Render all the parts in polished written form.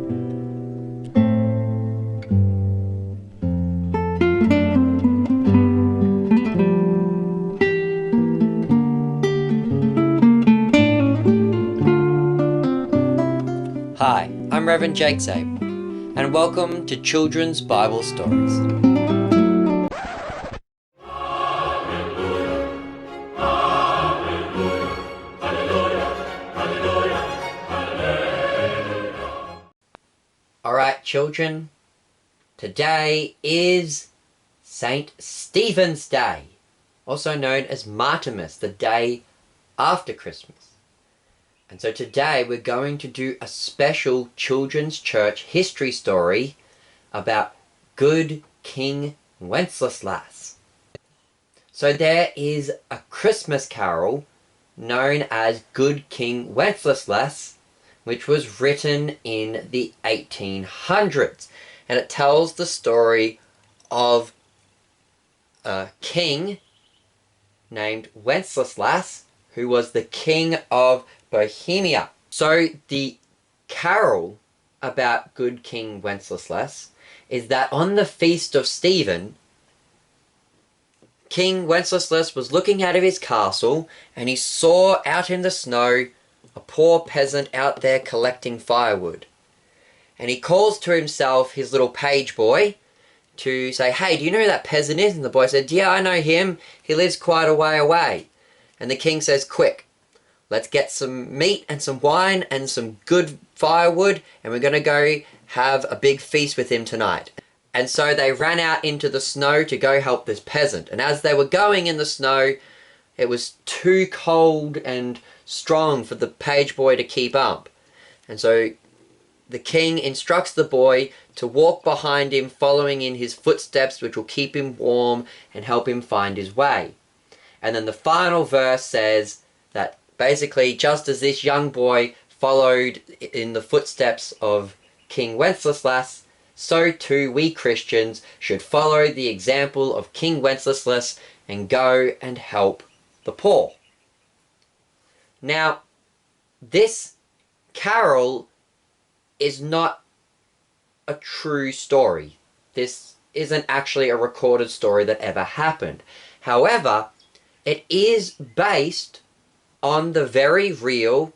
Hi, I'm Reverend Jake Zabe, and welcome to Children's Bible Stories. Alright children, today is St. Stephen's Day, also known as Martymas, the day after Christmas. And so today we're going to do a special children's church history story about good King Wenceslas. So there is a Christmas carol known as Good King Wenceslas, which was written in the 1800s. And it tells the story of a king named Wenceslas, who was the king of Bohemia. So the carol about good King Wenceslas is that on the feast of Stephen, King Wenceslas was looking out of his castle and he saw out in the snow a poor peasant out there collecting firewood. And he calls to himself his little page boy to say, "Hey, do you know who that peasant is?" And the boy said, "Yeah, I know him. He lives quite a way away." And the king says, "Quick, let's get some meat and some wine and some good firewood, and we're going to go have a big feast with him tonight." And so they ran out into the snow to go help this peasant. And as they were going in the snow, it was too cold and strong for the page boy to keep up. And so the king instructs the boy to walk behind him, following in his footsteps, which will keep him warm and help him find his way. And then the final verse says that basically, just as this young boy followed in the footsteps of King Wenceslas, so too we Christians should follow the example of King Wenceslas and go and help the poor. Now, this carol is not a true story. This isn't actually a recorded story that ever happened. However, it is based on the very real,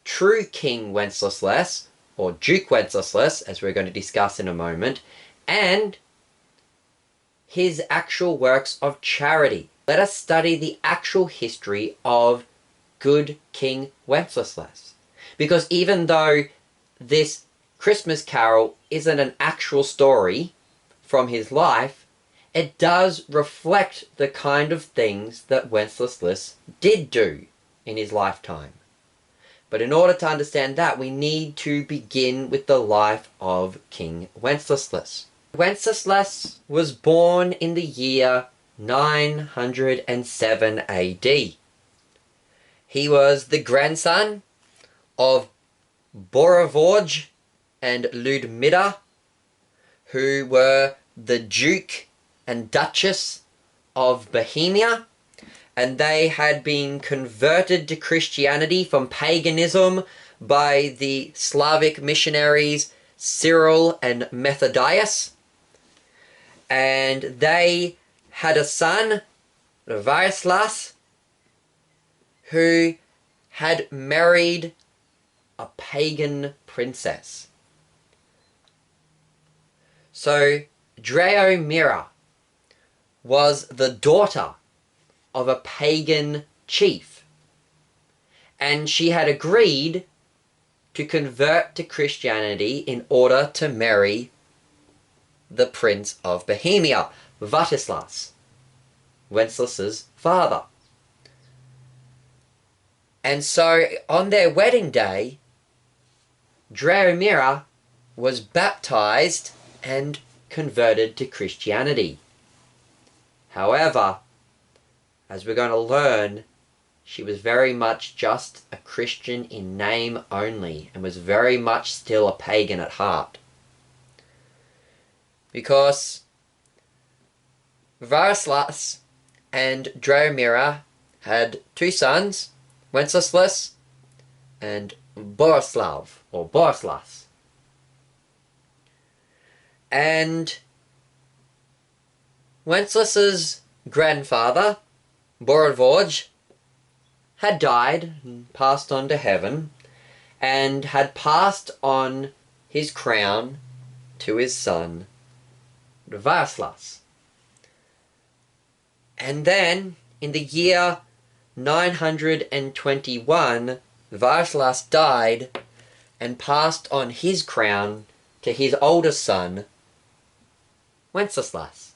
true King Wenceslas, or Duke Wenceslas, as we're going to discuss in a moment, and his actual works of charity. Let us study the actual history of good King Wenceslas. Because even though this Christmas carol isn't an actual story from his life, it does reflect the kind of things that Wenceslas did do in his lifetime. But in order to understand that, we need to begin with the life of King Wenceslas. Wenceslas was born in the year 907 AD. He was the grandson of Borevorge and Ludmilla, who were the Duke and Duchess of Bohemia, and they had been converted to Christianity from paganism by the Slavic missionaries Cyril and Methodius. And they had a son, Wenceslas, who had married a pagan princess. So Dromira was the daughter of a pagan chief, and she had agreed to convert to Christianity in order to marry the Prince of Bohemia, Wenceslas, Wenceslas's father. And so on their wedding day, Dromira was baptized and converted to Christianity. However, as we're going to learn, she was very much just a Christian in name only, and was very much still a pagan at heart. Because Wenceslas and Dromira had two sons, Wenceslas and Borislas. And Wenceslas's grandfather, Borodvorj, had died and passed on to heaven, and had passed on his crown to his son, Wenceslas. And then, in the year 921, Wenceslas died and passed on his crown to his older son, Wenceslas.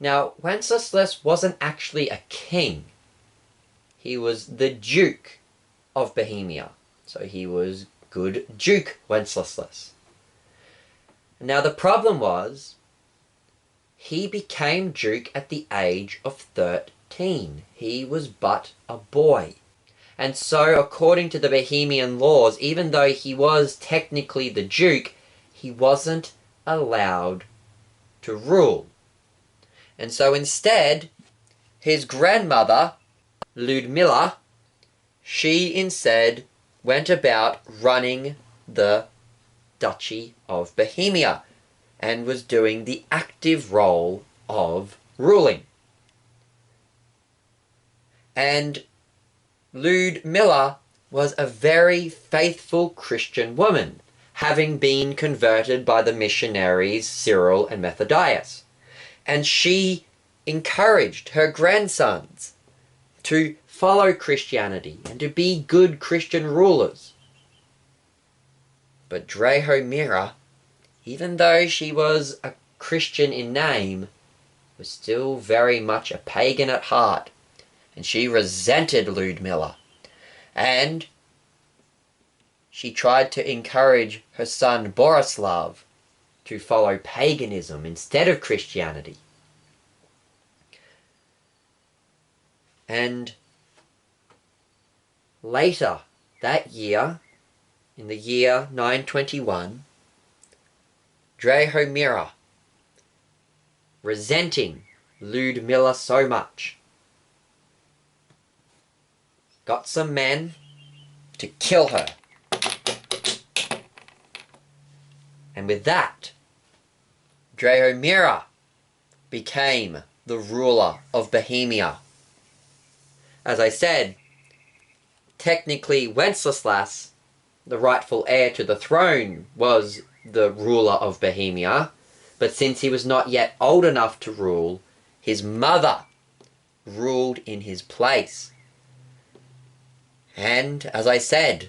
Now, Wenceslas wasn't actually a king. He was the Duke of Bohemia. So he was good Duke Wenceslas. Now the problem was, he became Duke at the age of 13. He was but a boy. And so, according to the Bohemian laws, even though he was technically the Duke, he wasn't allowed to rule. And so instead, his grandmother, Ludmilla, she instead went about running the Duchy of Bohemia and was doing the active role of ruling. And Ludmilla was a very faithful Christian woman, having been converted by the missionaries Cyril and Methodius. And she encouraged her grandsons to follow Christianity and to be good Christian rulers. But Drahomira, even though she was a Christian in name, was still very much a pagan at heart, and she resented Ludmilla, and she tried to encourage her son Borislav to follow paganism instead of Christianity. And later that year, in the year 921, Drahomira, resenting Ludmilla so much, got some men to kill her. And with that, Drahomira became the ruler of Bohemia. As I said, technically Wenceslas, the rightful heir to the throne, was the ruler of Bohemia, but since he was not yet old enough to rule, his mother ruled in his place. And, as I said,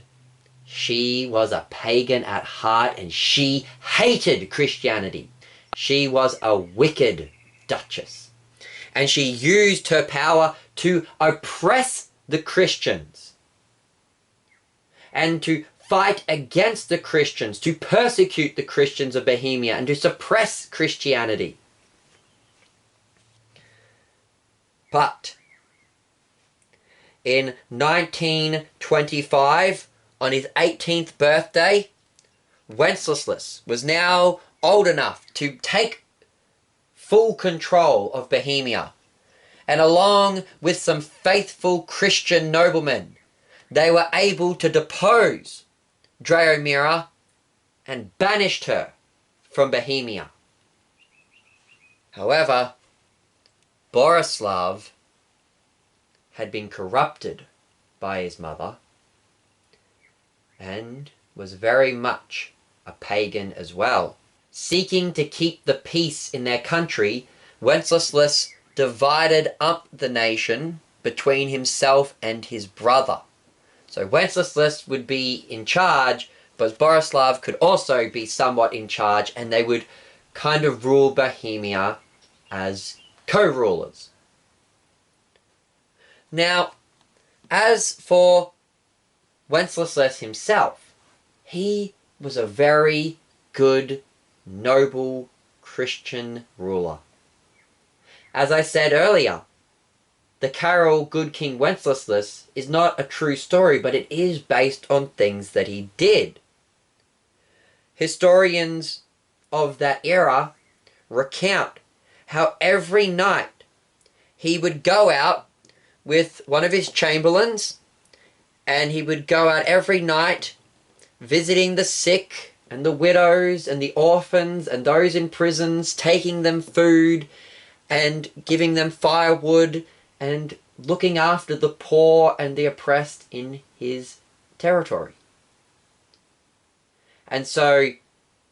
she was a pagan at heart, and she hated Christianity. She was a wicked duchess. And she used her power to oppress the Christians and to fight against the Christians, to persecute the Christians of Bohemia and to suppress Christianity. But in 1925, on his 18th birthday, Wenceslas was now old enough to take full control of Bohemia. And along with some faithful Christian noblemen, they were able to depose Drahomira and banished her from Bohemia. However, Borislav had been corrupted by his mother and was very much a pagan as well. Seeking to keep the peace in their country, Wenceslas divided up the nation between himself and his brother. So Wenceslas would be in charge, but Borislav could also be somewhat in charge, and they would kind of rule Bohemia as co-rulers. Now, as for Wenceslas himself, he was a very good, noble Christian ruler. As I said earlier, the carol Good King Wenceslas is not a true story, but it is based on things that he did. Historians of that era recount how every night he would go out with one of his chamberlains, and he would go out every night visiting the sick and the widows and the orphans and those in prisons, taking them food and giving them firewood and looking after the poor and the oppressed in his territory. And so,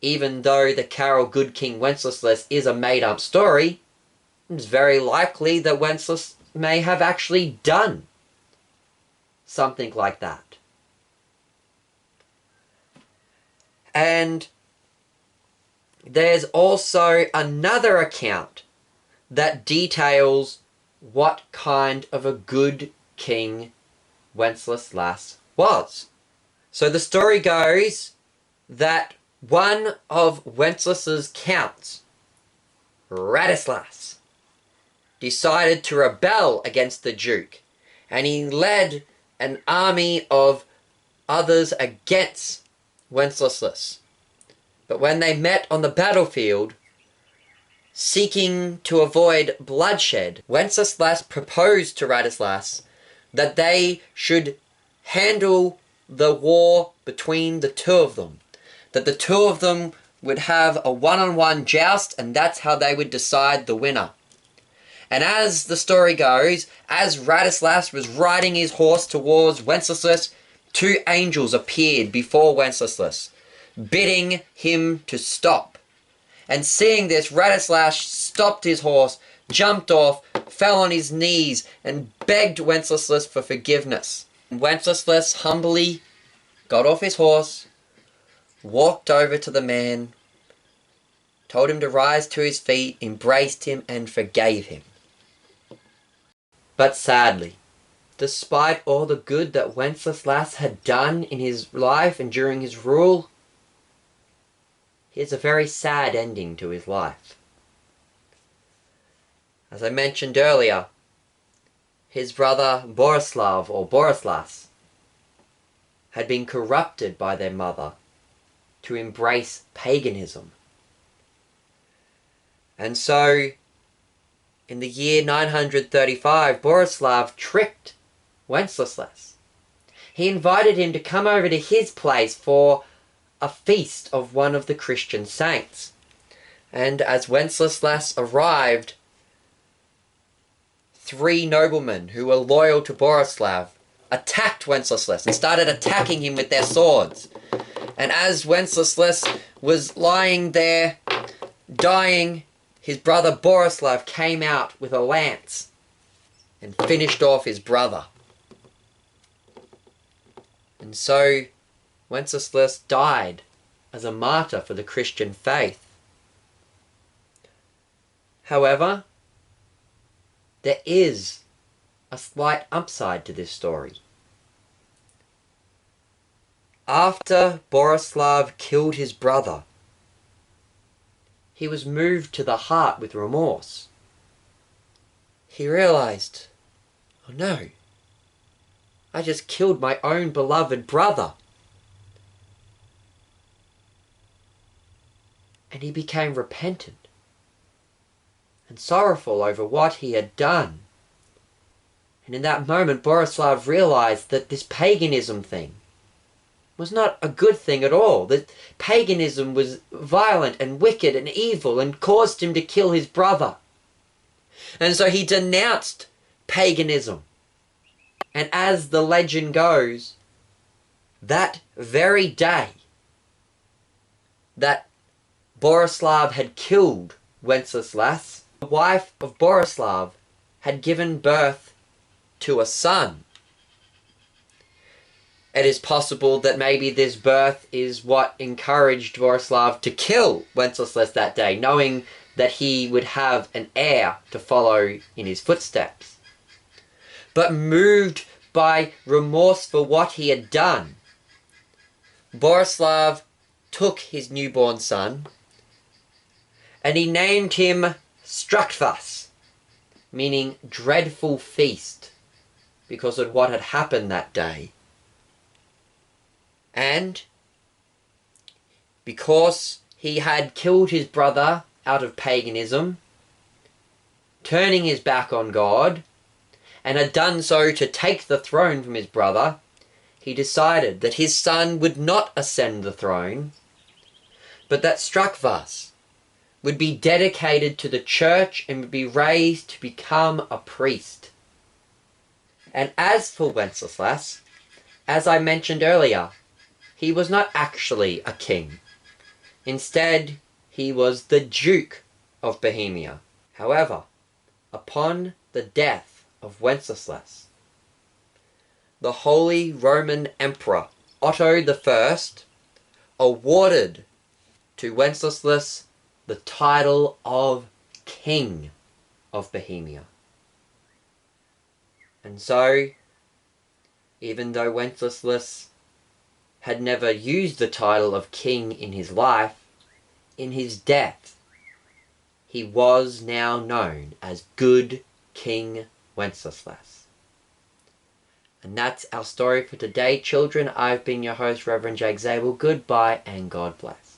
even though the carol Good King Wenceslas is a made-up story, it's very likely that Wenceslas may have actually done something like that. And there's also another account that details what kind of a good king Wenceslas was. So the story goes that one of Wenceslas's counts, Radislas, decided to rebel against the Duke, and he led an army of others against Wenceslas. But when they met on the battlefield, seeking to avoid bloodshed, Wenceslas proposed to Radislas that they should handle the war between the two of them. That the two of them would have a one-on-one joust, and that's how they would decide the winner. And as the story goes, as Radislas was riding his horse towards Wenceslas, two angels appeared before Wenceslas, bidding him to stop. And seeing this, Radislas stopped his horse, jumped off, fell on his knees, and begged Wenceslas for forgiveness. Wenceslas humbly got off his horse, walked over to the man, told him to rise to his feet, embraced him, and forgave him. But sadly, despite all the good that Wenceslas had done in his life and during his rule, here's a very sad ending to his life. As I mentioned earlier, his brother Borislas had been corrupted by their mother to embrace paganism. And so, in the year 935, Borislav tricked Wenceslas. He invited him to come over to his place for a feast of one of the Christian saints. And as Wenceslas arrived, three noblemen who were loyal to Borislav attacked Wenceslas and started attacking him with their swords. And as Wenceslas was lying there, dying, his brother Borislav came out with a lance and finished off his brother. And so Wenceslas died as a martyr for the Christian faith. However, there is a slight upside to this story. After Borislav killed his brother, he was moved to the heart with remorse. He realized, oh no, I just killed my own beloved brother. And he became repentant and sorrowful over what he had done. And in that moment, Borislav realized that this paganism thing was not a good thing at all. That paganism was violent and wicked and evil and caused him to kill his brother. And so he denounced paganism. And as the legend goes, that very day that Borislav had killed Wenceslas, the wife of Borislav had given birth to a son. It is possible that maybe this birth is what encouraged Borislav to kill Wenceslas that day, knowing that he would have an heir to follow in his footsteps. But moved by remorse for what he had done, Borislav took his newborn son and he named him Straktvas, meaning dreadful feast, because of what had happened that day. And because he had killed his brother out of paganism, turning his back on God, and had done so to take the throne from his brother, he decided that his son would not ascend the throne, but that Strachwas would be dedicated to the church and would be raised to become a priest. And as for Wenceslas, as I mentioned earlier, he was not actually a king. Instead, he was the Duke of Bohemia. However, upon the death of Wenceslas, the Holy Roman Emperor Otto I awarded to Wenceslas the title of King of Bohemia. And so, even though Wenceslas had never used the title of king in his life, in his death, he was now known as Good King Wenceslas. And that's our story for today, children. I've been your host, Reverend Jake Zabel. Goodbye and God bless.